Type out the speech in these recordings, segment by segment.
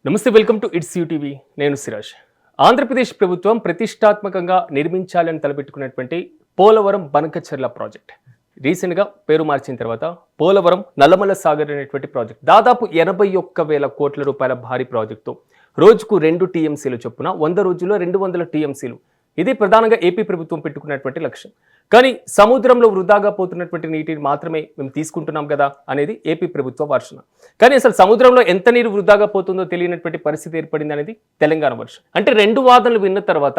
నమస్తే, welcome to it's UTV. నేను సిరాజ్. ఆంధ్రప్రదేశ్ ప్రభుత్వం ప్రతిష్టాత్మకంగా నిర్మించాలని తలపెట్టుకున్నటువంటి పోలవరం బనకచెర్ల ప్రాజెక్ట్ రీసెంట్గా పేరు మార్చిన తర్వాత పోలవరం నల్లమల సాగర్ అనేటువంటి ప్రాజెక్ట్ దాదాపు 81,000 కోట్ల రూపాయల భారీ ప్రాజెక్టు రోజుకు 2 టీఎంసీలు చొప్పున 100 రోజుల్లో 200 టీఎంసీలు. ఇది ప్రధానంగా ఏపీ ప్రభుత్వం పెట్టుకున్నటువంటి లక్ష్యం. కానీ సముద్రంలో వృధాగా పోతున్నటువంటి నీటిని మాత్రమే మేము తీసుకుంటున్నాం కదా అనేది ఏపీ ప్రభుత్వ వర్షన. కానీ అసలు సముద్రంలో ఎంత నీరు వృధాగా పోతుందో తెలియనటువంటి పరిస్థితి ఏర్పడింది అనేది తెలంగాణ వర్షం. అంటే రెండు వాదనలు విన్న తర్వాత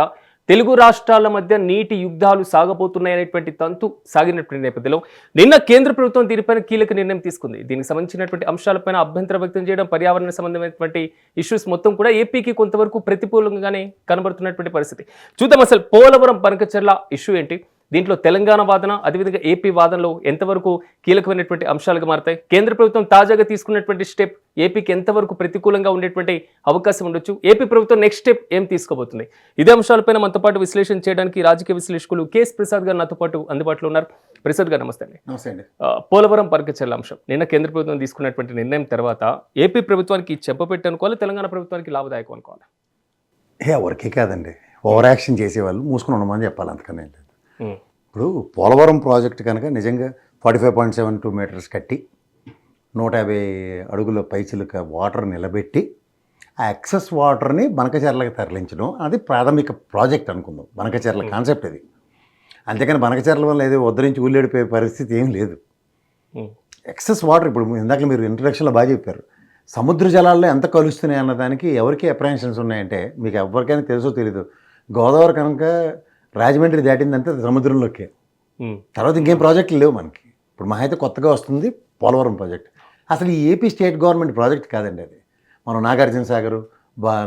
తెలుగు రాష్ట్రాల మధ్య నీటి యుద్ధాలు సాగబోతున్నాయనేటువంటి తంతు సాగినటువంటి నేపథ్యంలో నిన్న కేంద్ర ప్రభుత్వం దీనిపైన కీలక నిర్ణయం తీసుకుంది. దీనికి సంబంధించినటువంటి అంశాలపైన అభ్యంతరం వ్యక్తం చేయడం, పర్యావరణ సంబంధమైనటువంటి ఇష్యూస్ మొత్తం కూడా ఏపీకి కొంతవరకు ప్రతికూలంగానే కనబడుతున్నటువంటి పరిస్థితి. చూద్దాం అసలు పోలవరం బనకచెర్ల ఇష్యూ ఏంటి, దీంట్లో తెలంగాణ వాదన అదేవిధంగా ఏపీ వాదనలో ఎంతవరకు కీలకమైనటువంటి అంశాలుగా మారతాయి, కేంద్ర ప్రభుత్వం తాజాగా తీసుకున్నటువంటి స్టెప్ ఏపీకి ఎంతవరకు ప్రతికూలంగా ఉండేటువంటి అవకాశం ఉండొచ్చు, ఏపీ ప్రభుత్వం నెక్స్ట్ స్టెప్ ఏం తీసుకోబోతుంది, ఇదే అంశాలపైన మనతో పాటు విశ్లేషణ చేయడానికి రాజకీయ విశ్లేషకులు కేఎస్ ప్రసాద్ గారు నాతో పాటు అందుబాటులో ఉన్నారు. ప్రసాద్ గారు నమస్తే అండి. నమస్తే అండి. పోలవరం బనకచెర్ల అంశం నిన్న కేంద్ర ప్రభుత్వం తీసుకున్నటువంటి నిర్ణయం తర్వాత ఏపీ ప్రభుత్వానికి చెప్పపెట్టి అనుకోవాలి, తెలంగాణ ప్రభుత్వానికి లాభదాయకం అనుకోవాలి? ఎవరికే కాదండి, ఓవర్ యాక్షన్ చేసేవాళ్ళు మూసుకుని ఉండమని చెప్పాలి, అంతకనే లేదు. ఇప్పుడు పోలవరం ప్రాజెక్ట్ కనుక నిజంగా 45.72 మీటర్స్ కట్టి 150 అడుగుల పైచిలుక వాటర్ నిలబెట్టి ఆ ఎక్సెస్ వాటర్ని బనకచెర్లకు తరలించడం అది ప్రాథమిక ప్రాజెక్ట్ అనుకుందాం. బనకచెర్ల కాన్సెప్ట్ ఇది. అంతేకాని బనకచెర్ల వల్ల ఏదో ఉద్ధరించి ఊళ్ళేడిపోయే పరిస్థితి ఏం లేదు. ఎక్సెస్ వాటర్ ఇప్పుడు ఇందాక మీరు ఇంట్రడక్షన్లో బాగా చెప్పారు, సముద్ర జలాల్లో ఎంత కలుస్తున్నాయి అన్నదానికి ఎవరికి అప్రహెన్షన్స్ ఉన్నాయంటే మీకు ఎవరికైనా తెలుసో తెలీదు. గోదావరి కనుక రాజమండ్రి దాటిందంటే సముద్రంలోకే, తర్వాత ఇంకేం ప్రాజెక్టులు లేవు మనకి. ఇప్పుడు మా అయితే కొత్తగా వస్తుంది పోలవరం ప్రాజెక్ట్. అసలు ఈ ఏపీ స్టేట్ గవర్నమెంట్ ప్రాజెక్ట్ కాదండి అది. మనం నాగార్జున సాగర్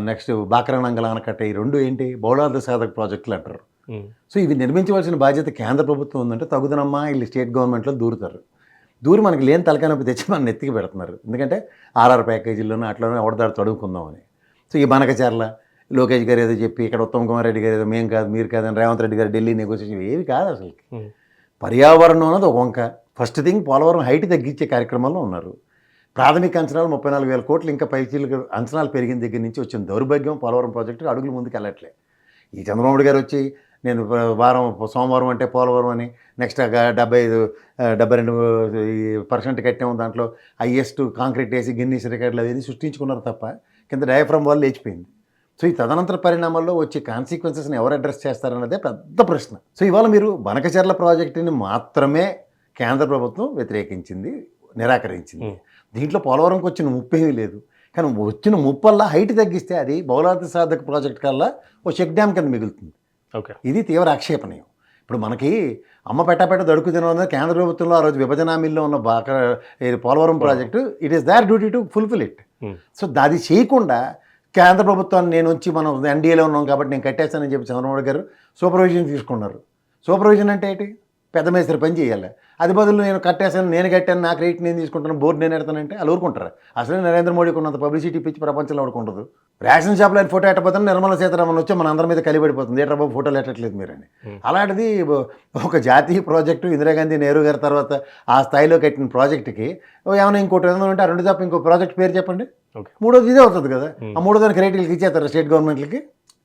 నెక్స్ట్ బాక్రానంగల్ ఆనకట్ట ఈ రెండు ఏంటి బహుళార్థ సాధక ప్రాజెక్టులు అంటారు. సో ఇవి నిర్మించవలసిన బాధ్యత కేంద్ర ప్రభుత్వం ఉందంటే తగుదనమ్మా వీళ్ళు స్టేట్ గవర్నమెంట్లో దూరి మనకి లేని తలకానొప్పి తెచ్చి మన నెత్తికి పెడుతున్నారు. ఎందుకంటే ఆర్ఆర్ ప్యాకేజీల్లోనూ అట్లనే ఎవడదాడు తడుముకుందామని. సో ఈ బనకచెర్ల లోకేష్ గారు ఏదో చెప్పి ఇక్కడ ఉత్తమ్ కుమార్ రెడ్డి గారు ఏదో మేము కాదు మీరు కాదని రేవంత్ రెడ్డి గారు ఢిల్లీ నెగోసియేషన్ ఏవి కాదు. అసలు పర్యావరణం అన్నది ఒక వంక. ఫస్ట్ థింగ్ పోలవరం హైట్ తగ్గించే కార్యక్రమంలో ఉన్నారు. ప్రాథమిక అంచనాలు 34,000 కోట్లు, ఇంకా పైచీలకు అంచనాలు పెరిగిన దగ్గర నుంచి వచ్చిన దౌర్భాగ్యం పోలవరం ప్రాజెక్టు అడుగులు ముందుకు వెళ్ళట్లే. ఈ చంద్రబాబు గారు వచ్చి నేను సోమవారం అంటే పోలవరం అని నెక్స్ట్ 72% కట్టాము, దాంట్లో హైయెస్ట్ కాంక్రీట్ వేసి గిన్నీస్ రికార్డులు అవి సృష్టించుకున్నారు తప్ప కింద డయాఫ్రమ్ వాళ్ళు లేచిపోయింది. సో ఈ తదనంతర పరిణామాల్లో వచ్చే కాన్సిక్వెన్సెస్ని ఎవరు అడ్రస్ చేస్తారన్నదే పెద్ద ప్రశ్న. సో ఇవాళ మీరు బనకచెర్ల ప్రాజెక్టుని మాత్రమే కేంద్ర ప్రభుత్వం వ్యతిరేకించింది, నిరాకరించింది. దీంట్లో పోలవరంకి వచ్చిన ముప్పు ఏమీ లేదు. కానీ వచ్చిన ముప్పల్లా హైట్ తగ్గిస్తే అది బహుళార్థ సాధక ప్రాజెక్ట్ కల్లా ఓ చెక్ డ్యామ్ కింద మిగులుతుంది. ఓకే, ఇది తీవ్ర ఆక్షేపణీయం. ఇప్పుడు మనకి అమ్మ పెట్ట దడుకు తినడం కేంద్ర ప్రభుత్వంలో ఆ రోజు విభజన హామీల్లో ఉన్న Polavaram project it is their duty to fulfil it. So అది చేయకుండా కేంద్ర ప్రభుత్వాన్ని నేను వచ్చి మనం ఎన్డీఏలో ఉన్నాం కాబట్టి నేను కట్టేస్తానని చెప్పి చంద్రబాబు గారు సూపర్విజన్ తీసుకున్నారు. సూపర్విజన్ అంటే ఏంటి? పెద్ద మేస్త్రి పని చేయాలి. అది బదులు నేను కట్టేసాను, నేను కట్టాను, నా క్రెడిట్ నేను తీసుకుంటాను, బోర్డు నేను ఎడతానంటే వాళ్ళు ఊరుకుంటారు. అసలు నరేంద్ర మోడీకి ఉన్నంత పబ్లిసిటీ పిచ్చి ప్రపంచంలో ఊరుకుంటుంది. రేషన్ షాప్లో ఆయన ఫోటో ఎట్టబోతాను, నిర్మలా సీతారామన్ వచ్చి మన అందరి మీద కలిపడిపోతుంది, ఏట్రా బాబు ఫోటోలు ఎట్టట్లేదు మీరని. అలాంటిది ఒక జాతీయ ప్రాజెక్టు ఇందిరాగాంధీ నెహ్రూ గారి తర్వాత ఆ స్థాయిలో కట్టిన ప్రాజెక్టుకి ఏమైనా ఇంకోటి ఏదైనా ఉంటే ఆ రెండు తప్ప ఇంకో ప్రాజెక్ట్ పేరు చెప్పండి. మూడోది ఇదే అవుతుంది కదా. ఆ మూడోదానికి క్రెడిట్లకి ఇచ్చేస్తారు స్టేట్ గవర్నమెంట్లకి.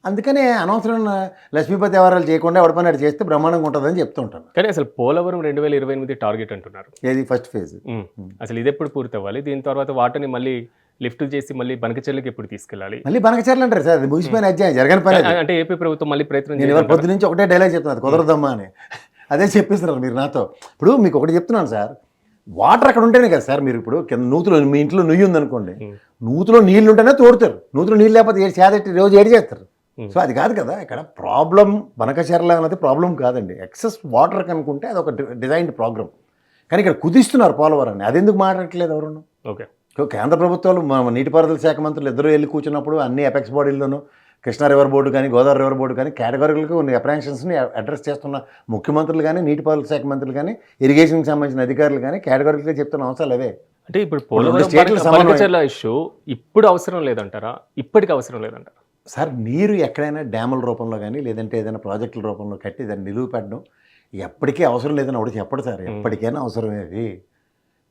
అందుకనే అనవసరమైన లక్ష్మీపతి వ్యవహారాలు చేయకుండా ఎవరిపైన చేస్తే బ్రహ్మాండంగా ఉంటుందని చెప్తూ ఉంటాను. కానీ అసలు పోలవరం 2028 టార్గెట్ అంటున్నారు. ఏది ఫస్ట్ ఫేజ్? అసలు ఇది ఎప్పుడు పూర్తి అవ్వాలి? దీని తర్వాత వాటిని మళ్ళీ లిఫ్ట్ చేసి మళ్ళీ బనకచెర్లకి ఎప్పుడు తీసుకెళ్ళాలి? మళ్ళీ బనకచెర్ల అంటారు సార్, అది ముగిసిపోయిన అధ్యాయం, జరగని పని. అంటే ఏపీ ప్రభుత్వం మళ్ళీ ప్రయత్నం నేను ఎవరి పొద్దు నుంచి ఒకటే డైలాగ్ చెప్తున్నారు, కుదరదమ్మా అని. అదే చెప్పిస్తున్నారు మీరు నాతో. ఇప్పుడు మీకు ఒకటి చెప్తున్నాను సార్, వాటర్ అక్కడ ఉంటేనే కదా సార్. మీరు ఇప్పుడు కింద నూతులో మీ ఇంట్లో నుయ్యి ఉందనుకోండి, నూతులో నీళ్ళు ఉంటేనే తోడుతారు, నూతులో నీళ్ళు లేకపోతే చేదట్టి రోజు ఏడు చేస్తారు. సో అది కాదు కదా ఇక్కడ ప్రాబ్లం. బనకచెర్ల అనేది ప్రాబ్లం కాదండి, ఎక్సెస్ వాటర్ కనుకుంటే అది ఒక డిజైన్డ్ ప్రోగ్రామ్. కానీ ఇక్కడ కుదిస్తున్నారు పోలవరాన్ని, అది ఎందుకు మాట్లాడట్లేదు ఎవరు? ఓకే, కేంద్ర ప్రభుత్వాలు నీటిపారుదల శాఖ మంత్రులు ఇద్దరు వెళ్ళి కూర్చున్నప్పుడు అన్ని అపెక్స్ బాడీల్లోనూ కృష్ణా రివర్ బోర్డు కానీ గోదావరి రివర్ బోర్డు కానీ కేటగిరీలకు కొన్ని అప్రహెన్షన్స్ని అడ్రస్ చేస్తున్న ముఖ్యమంత్రులు కానీ నీటిపారుదల శాఖ మంత్రులు కానీ ఇరిగేషన్కి సంబంధించిన అధికారులు కానీ కేటగిరీలుగా చెప్తున్న అంశాలు అవే. అంటే ఇప్పుడు బనకచెర్ల ఇష్యూ ఇప్పుడు అవసరం లేదంటారా, ఇప్పటికి అవసరం లేదంటారా? సార్ నీరు ఎక్కడైనా డ్యాముల రూపంలో కానీ లేదంటే ఏదైనా ప్రాజెక్టుల రూపంలో కట్టి దాన్ని నిలువ పెట్టడం ఎప్పటికీ అవసరం లేదని ఒకటి చెప్పడు సార్. ఎప్పటికైనా అవసరమే అది.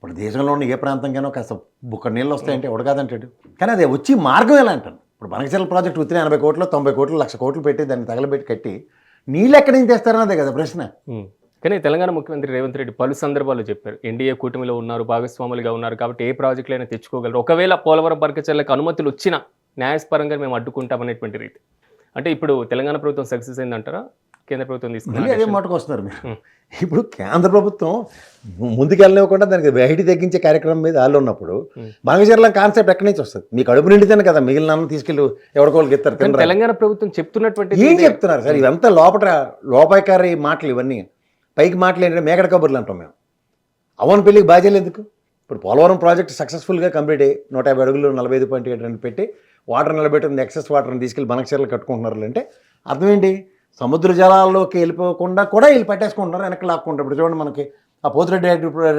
ఇప్పుడు దేశంలో ఉన్న ఏ ప్రాంతంకైనా కాస్త బుక్క నీళ్ళు వస్తాయంటే ఎవడు కాదంటాడు. కానీ అది వచ్చి మార్గం ఎలా అంటాను. ఇప్పుడు బనకచెర్ల ప్రాజెక్ట్ ఉత్తిన 80 కోట్లు 90 కోట్లు 1,00,000 కోట్లు పెట్టి దాన్ని తగలబెట్టి కట్టి నీళ్ళు ఎక్కడి నుంచి తెస్తారన్నదే కదా ప్రశ్న. కానీ తెలంగాణ ముఖ్యమంత్రి రేవంత్ రెడ్డి పలు సందర్భాల్లో చెప్పారు, ఎన్డీఏ కూటమిలో ఉన్నారు, భాగస్వాములుగా ఉన్నారు కాబట్టి ఏ ప్రాజెక్టులైనా తెచ్చుకోగలరు, ఒకవేళ పోలవరం బనకచెర్లకు అనుమతులు వచ్చినా న్యాయపరంగా మేము అడ్డుకుంటామనేటువంటి రీతి. అంటే ఇప్పుడు తెలంగాణ ప్రభుత్వం సక్సెస్ అయిందంటారా, కేంద్ర ప్రభుత్వం మళ్ళీ తీసుకుని? అదే మాటకు వస్తున్నారు మీరు. ఇప్పుడు కేంద్ర ప్రభుత్వం ముందుకెళ్ళనివ్వకుండా దానికి వెయిట్ తగ్గించే కార్యక్రమం మీద వాళ్ళు ఉన్నప్పుడు బనకచెర్ల కాన్సెప్ట్ ఎక్కడి నుంచి వస్తుంది? మీకు అడుపు నిండితేనే కదా మిగిలిన అన్నం తీసుకెళ్ళి ఎవరికోళ్ళకి ఇస్తారు. తెలంగాణ ప్రభుత్వం చెప్తున్నటువంటి ఏం చెప్తున్నారు సార్? ఇవంతా లోపాయకారి మాటలు ఇవన్నీ. పైకి మాటలు ఏంటంటే మేకడ కబుర్లు అంటాం మేము. అవన్ పెళ్ళికి బాధ్యతలు ఎందుకు? ఇప్పుడు పోలవరం ప్రాజెక్ట్ సక్సెస్ఫుల్గా కంప్లీట్ అయ్యి 150 అడుగులు 45.7 పెట్టి వాటర్ నిలబెట్టింది, ఎక్సెస్ వాటర్ని తీసుకెళ్ళి బనకచెర్లు కట్టుకుంటున్నారు అంటే అర్థం ఏంటి? సముద్ర జలాల్లోకి వెళ్ళిపోకుండా కూడా వీళ్ళు పట్టేసుకుంటున్నారు, వెనక్కి లాక్కుంటారు. ఇప్పుడు చూడండి మనకి ఆ పోతిరెడ్డి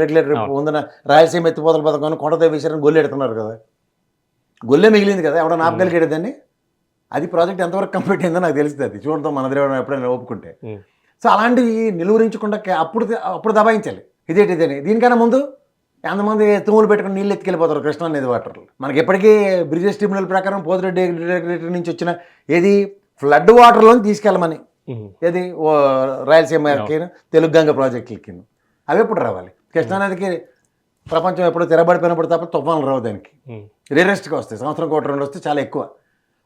రెగ్యులేటర్ ఉందన్న రాయలసీమ ఎత్తిపోతల పథకం కొండతో విషయాన్ని గొల్లెడుతున్నారు కదా, గొల్లె మిగిలింది కదా, ఎవడో నాపగలిగేదండి. అది ప్రాజెక్ట్ ఎంతవరకు కంప్లీట్ అయిందో నాకు తెలుస్తుంది చూడటం మన దగ్గర ఎప్పుడైనా ఒప్పుకుంటే. సో అలాంటివి నిలువరించకుండా అప్పుడు దబాయించాలి. ఇదేంటిదని దీనికన్నా ముందు ఎంతమంది తుమ్ములు పెట్టుకుని నీళ్ళు ఎత్తుకెళ్ళిపోతారు కృష్ణా నది వాటర్లు. మనకి ఎప్పటికీ బ్రిజెస్ ట్రిబ్యునల్ ప్రకారం పోతిరెడ్డి రెగ్యులేటర్ నుంచి వచ్చిన ఏది ఫ్లడ్ వాటర్లోని తీసుకెళ్ళమని, ఏది రాయలసీమకి తెలుగు గంగ ప్రాజెక్టులకి అవి ఎప్పుడు రావాలి? కృష్ణానదికి ప్రపంచం ఎప్పుడు తిరగబడిపోయినప్పుడు తప్ప తుఫాన్లు రావు, దానికి రేరెస్ట్గా వస్తాయి, సంవత్సరం కోటి 2 వస్తే చాలా ఎక్కువ.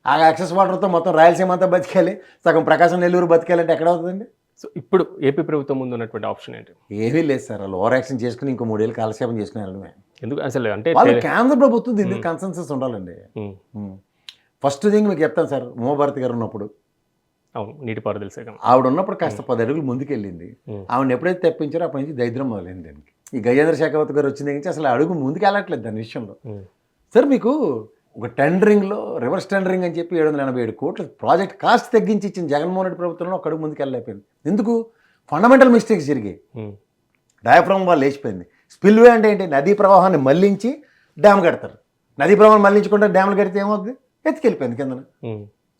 ఆ యాక్సెస్ వాటర్తో మొత్తం రాయలసీమ అంతా బతికేయాలి, సగం ప్రకాశం నెల్లూరు బతికేయాలంటే ఎక్కడ అవుతుందండి? సో ఇప్పుడు ఏపీ ప్రభుత్వం ముందు ఉన్నటువంటి ఆప్షన్ ఏంటి? ఏమీ లేదు సార్, వాళ్ళు ఓవర్ యాక్షన్ చేసుకుని ఇంకో 3 ఏళ్ళు కాలక్షేపం చేసుకుని వెళ్ళడమే. ఎందుకు అసలు అంటే వాళ్ళు కేంద్ర ప్రభుత్వం దీని కన్సెన్సస్ ఉండాలండి. ఫస్ట్ థింగ్ మీకు చెప్తాను సార్, ఉమాభారతి గారు ఉన్నప్పుడు, అవును నీటిపారుదల శాఖ ఆవిడ ఉన్నప్పుడు కాస్త 10 అడుగులు ముందుకెళ్ళింది. ఆవిడని ఎప్పుడైతే తెప్పించారో అప్పటి నుంచి దరిద్రం మొదలైంది దానికి. ఈ గజేంద్ర షెకావత్ గారు వచ్చిన దగ్గర నుంచి అసలు అడుగు ముందుకు వెళ్ళట్లేదు దాని విషయంలో. సార్ మీకు ఒక టెండరింగ్లో రివర్స్ టెండరింగ్ అని చెప్పి 787 కోట్ల ప్రాజెక్ట్ కాస్ట్ తగ్గించి ఇచ్చిన జగన్మోహన్ రెడ్డి ప్రభుత్వంలో ఒక అడుగు ముందుకు వెళ్ళలేకపోయింది. ఎందుకు? ఫండమెంటల్ మిస్టేక్స్ జరిగాయి. డయాఫ్రమ్ వాళ్ళు లేచిపోయింది. స్పిల్వే అంటే ఏంటి? నదీ ప్రవాహాన్ని మళ్లించి డ్యామ్ కడతారు. నదీ ప్రవాహాన్ని మళ్లించకుండా డ్యామ్లు కడితే ఏమవుతుంది? ఎత్తుకెళ్ళిపోయింది కిందన.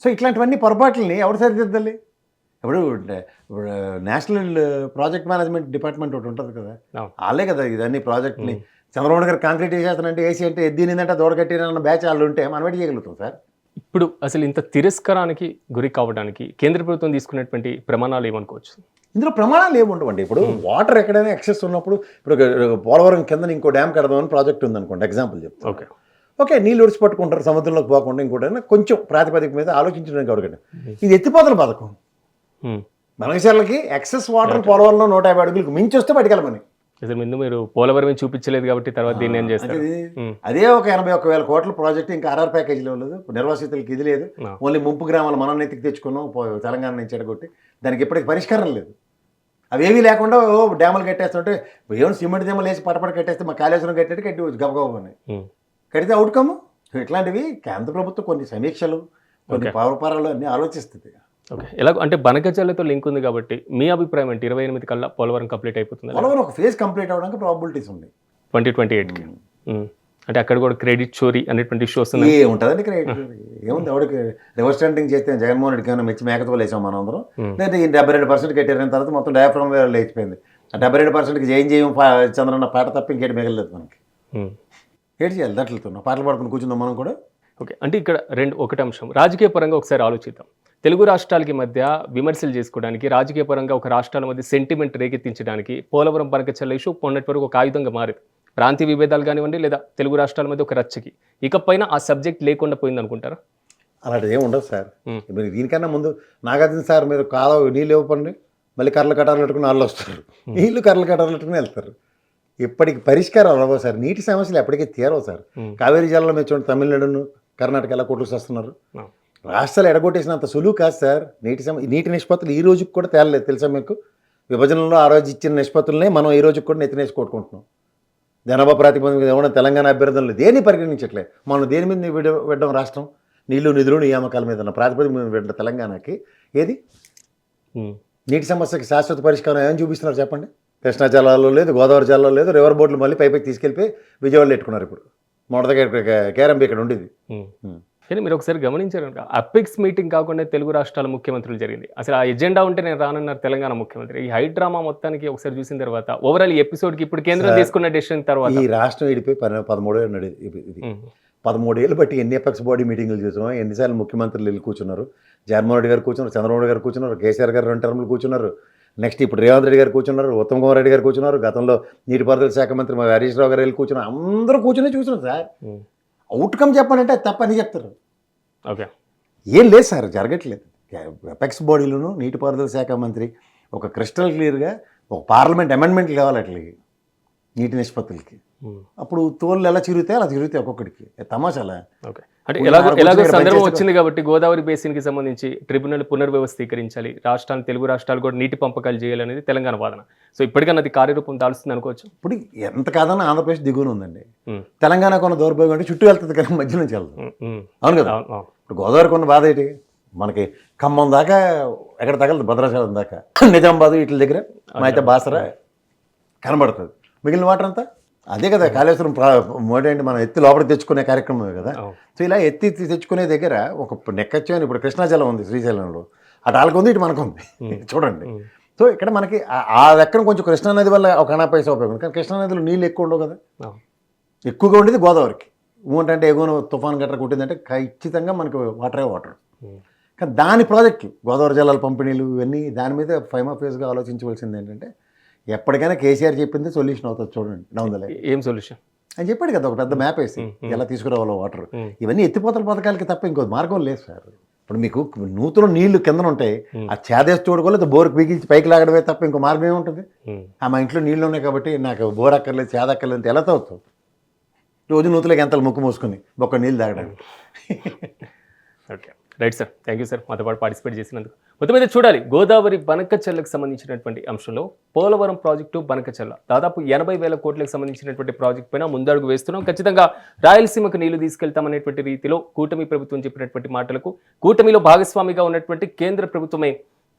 సో ఇట్లాంటివన్నీ పొరపాట్లని ఎవరు సరిదిద్దాలి? ఇప్పుడు నేషనల్ ప్రాజెక్ట్ మేనేజ్మెంట్ డిపార్ట్మెంట్ ఒకటి ఉంటుంది కదా, వాళ్ళే కదా ఇదన్నీ ప్రాజెక్ట్ని. చంద్రబాబు గారు కాంక్రీట్ వేసేస్తానంటే ఏసీ అంటే ఎద్దినిందంటే దూడకట్టిన బ్యాచ్ వాళ్ళు ఉంటే మనం ఎట్టి చేయగలుగుతాం సార్? ఇప్పుడు అసలు ఇంత తిరస్కారానికి గురి కావడానికి కేంద్ర ప్రభుత్వం తీసుకున్నటువంటి ప్రమాణాలు ఏమనుకోవచ్చు? ఇందులో ప్రమాణాలు ఏముండవండి. ఇప్పుడు వాటర్ ఎక్కడైనా ఎక్సెస్ ఉన్నప్పుడు, ఇప్పుడు పోలవరం కింద ఇంకో డ్యామ్ కడదామని ప్రాజెక్ట్ ఉందనుకోండి, ఎగ్జాంపుల్ చెప్తాను. ఓకే, నీళ్ళు ఒడిచి పట్టుకుంటారు, సముద్రంలోకి పోకుండా ఇంకోటైనా కొంచెం ప్రాతిపదిక మీద ఆలోచించడానికి అడగండి. ఇది ఎత్తిపోతల పథకం. బనకచెర్లకి ఎక్సెస్ వాటర్ పోలవరంలో 150 అడుగులకు మించి వస్తే పట్టుకెళ్ళమని. అసలు ముందు మీరు పోలవరం చూపించలేదు కాబట్టి తర్వాత దీన్ని ఏం చేస్తారు? అదే ఒక 81,000 కోట్ల ప్రాజెక్ట్, ఇంకా ఆర్ఆర్ ప్యాకేజీలో లేదు, నిర్వాసితులకి ఇది లేదు, ఓన్లీ ముంపు గ్రామాలు మనం నెత్తికి తెచ్చుకున్నాం తెలంగాణ నుంచి ఎడగొట్టి, దానికి ఎప్పటికీ పరిష్కారం లేదు. అవేమీ లేకుండా డ్యాములు కట్టేస్తుంటే ఏమైనా సిమెంట్ డ్యాములు వేసి పటపట కట్టేస్తే మా కాళేశ్వరం కట్టేది కట్టి గబగబని కడితే అవుట్కమ్. ఇట్లాంటివి కేంద్ర ప్రభుత్వం కొన్ని సమీక్షలు, కొన్ని పౌరపారాలు అన్నీ ఆలోచిస్తుంది. ఓకే, ఎలా అంటే బనకచెర్లతో లింక్ ఉంది కాబట్టి మీ అభిప్రాయం ఏంటి? 28 కల్లా పోలవరం కంప్లీట్ అయిపోతుంది? పోలవరం ఒక ఫేజ్ కంప్లీట్ అవ్వడానికి ప్రాబిలిటీస్ ఉన్నాయి 2028కి. అంటే అక్కడ కూడా క్రెడిట్ చోరీ అనేటువంటి ఇష్యూ వస్తుంది. ఏముంటుందండి క్రెడిట్ చోరీ? ఏముంది? ఎవరికి రివర్స్ టెండరింగ్ చేస్తే జగన్మోహన్ రెడ్డికి ఏమైనా మెచ్చి మేకతో వేసాం మనం అందరం? లేదా ఈ 72% కట్టారైన తర్వాత మొత్తం డయాఫ్రమ్ లేచిపోయింది. ఆ 72%కి జయం చంద్రన్న పాట తప్ప ఇంకేటి మిగలలేదు మనకి. ఏడు చేయాలి దట్లతో పాటలు పాడుకుని కూర్చుందాం మనం కూడా. ఓకే, అంటే ఇక్కడ ఒకటి అంశం రాజకీయ పరంగా ఒకసారి ఆలోచిద్దాం. తెలుగు రాష్ట్రాలకి మధ్య విమర్శలు చేసుకోవడానికి, రాజకీయ పరంగా ఒక రాష్ట్రాల మధ్య సెంటిమెంట్ రేకెత్తించడానికి పోలవరం బనకచెర్ల ఇష్యూ మొన్నటి వరకు ఒక ఆయుధంగా మారింది. ప్రాంతీయ విభేదాలు కానివ్వండి, లేదా తెలుగు రాష్ట్రాల మధ్య ఒక రచ్చకి. ఇకపైన ఆ సబ్జెక్ట్ లేకుండా పోయింది అనుకుంటారా? అలాంటిది ఏమి ఉండదు సార్. ఇప్పుడు దీనికన్నా ముందు నాగార్జున సార్ మీద కాలువ నీళ్ళు ఇవ్వకండి, మళ్ళీ కర్రలు కట్టాలు పెట్టుకుని వాళ్ళు వస్తారు, నీళ్ళు కర్రలు కట్టాలు పెట్టుకుని వెళ్తారు. ఇప్పటికి పరిష్కారం అవ్వవు సార్. నీటి సమస్యలు ఎప్పటికీ తీరవు సార్. కావేరీ జలంలో మీరు చూడండి, తమిళనాడును కర్ణాటక ఎలా కొట్టుకు వస్తున్నారు. రాష్ట్రాలు ఎడగొట్టేసినంత సులువు కాదు సార్. నీటి నిష్పత్తులు ఈ రోజుకి కూడా తేలలేదు తెలుసా మీకు? విభజనలో ఆ రోజు ఇచ్చిన నిష్పత్తులనే మనం ఈ రోజుకి కూడా నెత్తినేసి కొట్టుకుంటున్నాం. జనాభా ప్రాతిపదిక ఏమన్నా తెలంగాణ అభ్యర్థులు దేన్ని పరిగణించట్లేదు. మనం దేని మీద విడ్డం రాష్ట్రం? నీళ్లు నిధులు నియామకాల మీద ప్రాతిపదిక మీద విడ్డ తెలంగాణకి ఏది నీటి సమస్యకి శాశ్వత పరిష్కారం ఏమని చూపిస్తున్నారు చెప్పండి? కృష్ణా జిల్లాలో లేదు, గోదావరి జిల్లాలో లేదు. రివర్ బోర్డులు మళ్ళీ పైకి తీసుకెళ్ళిపోయి విజయవాడలో పెట్టుకున్నారు. ఇప్పుడు మొదటగా కేరంబి ఇక్కడ ఉండేది. కానీ మీరు ఒకసారి గమనించారు అపెక్స్ మీటింగ్ కాకుండా తెలుగు రాష్ట్రాల ముఖ్యమంత్రులు జరిగింది. అసలు ఆ ఎజెండా ఉంటే నేను రానన్నారు తెలంగాణ ముఖ్యమంత్రి. ఈ హై డ్రామా మొత్తానికి ఒకసారి చూసిన తర్వాత ఓవరాల్ ఈ ఎపిసోడ్కి ఇప్పుడు కేంద్రం తీసుకున్న డెసిషన్ తర్వాత ఈ రాష్ట్రం విడిపోయి 13 ఏళ్ళు ఇది 13 ఏళ్ళు బట్టి ఎన్ని ఎపెక్స్ బాడీ మీటింగ్లు చూస్తున్నాం, ఎన్నిసార్లు ముఖ్యమంత్రులు వెళ్ళి కూర్చున్నారు. జగన్మోహన్ రెడ్డి గారు కూర్చున్నారు, చంద్రబాబు గారు కూర్చున్నారు, కేసీఆర్ గారు 2 టర్ములు కూర్చున్నారు. నెక్స్ట్ ఇప్పుడు రేవంత్ రెడ్డి గారు కూర్చున్నారు, ఉత్తమ్ కుమార్ రెడ్డి గారు కూర్చున్నారు, గతంలో నీటిపారుదల శాఖ మంత్రి మా హరీష్ రావు గారు వెళ్ళి కూర్చున్నారు. అందరూ కూర్చుని చూస్తున్నారు సార్. అవుట్కమ్ చెప్పాలంటే అది తప్పని చెప్తారు. ఓకే, ఏం లేదు సార్, జరగట్లేదు. ఎపెక్స్ బాడీలోనూ నీటిపారుదల శాఖ మంత్రి ఒక క్రిస్టల్ క్లియర్గా ఒక పార్లమెంట్ అమెండ్మెంట్లు కావాలి అట్లకి నీటి నిష్పత్తులకి. అప్పుడు తోళ్ళు ఎలా చిరుగుతాయి అలా చిరుగుతాయి ఒక్కొక్కడికి. తమాషాలా? ఓకే, అంటే ఎలాగో సందర్భం వచ్చింది కాబట్టి గోదావరి బేసిన్కి సంబంధించి ట్రిబ్యునల్ పునర్వ్యవస్థీకరించాలి, తెలుగు రాష్ట్రాలు కూడా నీటి పంపకాలు చేయాలనేది తెలంగాణ వాదన. సో ఇప్పటికన్నా అది కార్యరూపం దాల్స్తుంది అనుకోవచ్చు. ఇప్పుడు ఎంత కాదన్నా ఆంధ్రప్రదేశ్ దిగువన ఉందండి. తెలంగాణ కొన్న దౌర్భాగ్యం అంటే చుట్టూ వెళ్తుంది కానీ మధ్య నుంచి వెళ్తుంది. అవును కదా. ఇప్పుడు గోదావరి కొన్న బాధ ఏంటి? మనకి ఖమ్మం దాకా ఎక్కడ తగలదు, భద్రాచలం దాకా, నిజామాబాద్ వీటి దగ్గర అయితే బాసరా కనబడుతుంది. మిగిలిన వాటర్ అంతా అదే కదా. కాళేశ్వరం ఏంటి మనం ఎత్తి లోపలికి తెచ్చుకునే కార్యక్రమమే కదా. సో ఇలా ఎత్తి తెచ్చుకునే దగ్గర ఒక నెక్కచ్చు అని ఇప్పుడు కృష్ణాజలం ఉంది శ్రీశైలంలో, అటు వాళ్ళకు ఉంది ఇటు మనకు ఉంది చూడండి. సో ఇక్కడ మనకి ఆ లెక్కన కొంచెం కృష్ణానది వల్ల ఒక అనా పైసా ఉపయోగం, కానీ కృష్ణానదిలో నీళ్ళు ఎక్కువ ఉండవు కదా. ఎక్కువగా ఉండేది గోదావరికి. ఊంటే ఎగువన తుఫాన్ గట్రా కొట్టిందంటే ఖచ్చితంగా మనకు వాటర్. కానీ దాని ప్రాజెక్టులు గోదావరి జలాల పంపిణీలు ఇవన్నీ దాని మీద ఫైమా ఫేస్గా ఆలోచించవలసింది ఏంటంటే ఎప్పటికైనా కేసీఆర్ చెప్పింది సొల్యూషన్ అవుతుంది చూడండి. డౌన్ ద లైన్ ఏం సొల్యూషన్ అని చెప్పాడు కదా, ఒక పెద్ద మ్యాప్ వేసి ఎలా తీసుకురావాలో వాటర్. ఇవన్నీ ఎత్తిపోతల పథకాలకి తప్ప ఇంకో మార్గం లేదు సార్. ఇప్పుడు మీకు నూతులు నీళ్లు కిందన ఉంటాయి, ఆ చేదేసి చూడకోలేదు బోర్కి బిగించి పైకి లాగడమే తప్ప ఇంకో మార్గం ఏముంటుంది? మా ఇంట్లో నీళ్లు ఉన్నాయి కాబట్టి నాకు బోర్ అక్కర్లేదు చేద అక్కర్లేదు ఎలా తాగుతావు? రోజు నూతులకి ఎంతలు ముక్కు మూసుకుని ఒక్క నీళ్ళు తాగడానికి. Okay, right sir, thank you sir మాతో పాటు పార్టిసిపేట్ చేసినందుకు. మొత్తం మీద చూడాలి గోదావరి బనకచెర్లకు సంబంధించినటువంటి అంశంలో పోలవరం ప్రాజెక్టు బనకచెర్ల దాదాపు 80,000 కోట్లకు సంబంధించినటువంటి ప్రాజెక్ట్ పైన ముందడుగు వేస్తున్నాం. ఖచ్చితంగా రాయలసీమకు నీళ్లు తీసుకెళ్తామనేటువంటి రీతిలో కూటమి ప్రభుత్వం చెప్పినటువంటి మాటలకు కూటమిలో భాగస్వామిగా ఉన్నటువంటి కేంద్ర ప్రభుత్వమే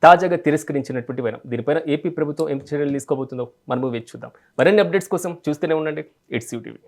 తాజాగా తిరస్కరించినటువంటి వైనం. దీనిపైన ఏపీ ప్రభుత్వం ఏం చర్యలు తీసుకోబోతుందో మనము వేచి చూద్దాం. మరిన్ని అప్డేట్స్ కోసం చూస్తూనే ఉండండి ఇట్స్ యూటీవీ.